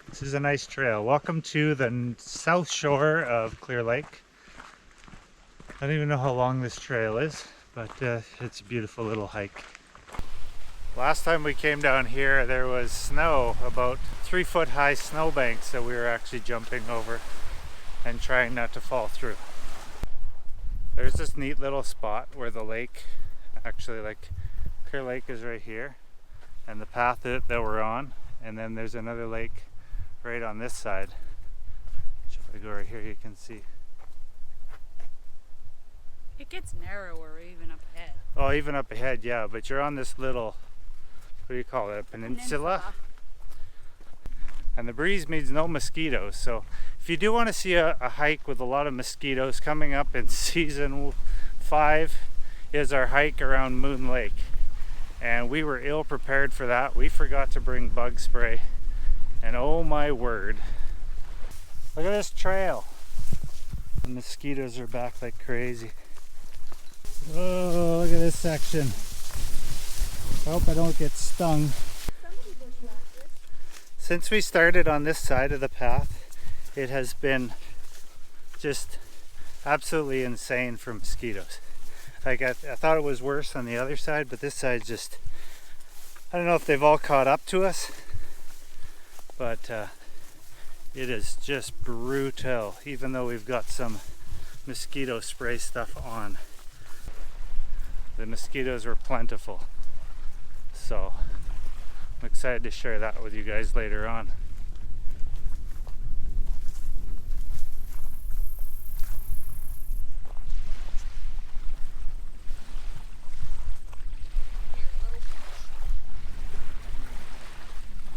This is a nice trail. Welcome to the south shore of Clear Lake. I don't even know how long this trail is, but it's a beautiful little hike. Last time we came down here, there was snow, about 3-foot high snowbanks that we were actually jumping over and trying not to fall through. There's this neat little spot where the lake, actually like Clear Lake is right here, and the path that we're on, and then there's another lake right on this side. If I go right here, you can see. It gets narrower even up ahead. Oh, even up ahead, yeah, but you're on this little, what do you call it, a peninsula? And the breeze means no mosquitoes, so if you do want to see a hike with a lot of mosquitoes, coming up in season 5 is our hike around Moon Lake. And we were ill prepared for that. We forgot to bring bug spray. And oh my word. Look at this trail. The mosquitoes are back like crazy. Oh, look at this section. I hope I don't get stung. Since we started on this side of the path, it has been just absolutely insane for mosquitoes. Like I thought it was worse on the other side, but this side just, I don't know if they've all caught up to us, but it is just brutal, even though we've got some mosquito spray stuff on. The mosquitoes were plentiful, so I'm excited to share that with you guys later on.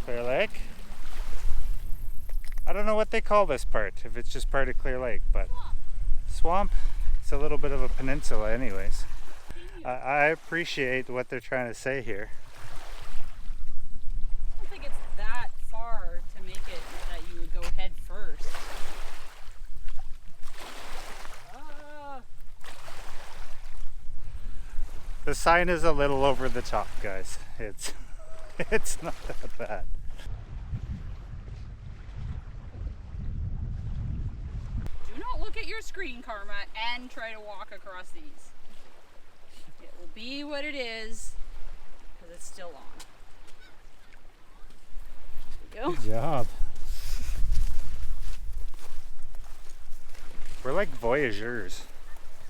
Clear Lake? I don't know what they call this part, if it's just part of Clear Lake, but swamp? It's a little bit of a peninsula anyways. I appreciate what they're trying to say here. I don't think it's that far to make it that you would go head first. The sign is a little over the top, guys. It's not that bad. Do not look at your screen, Karma, and try to walk across these. It will be what it is, because it's still on. There you go. Good job. We're like voyageurs.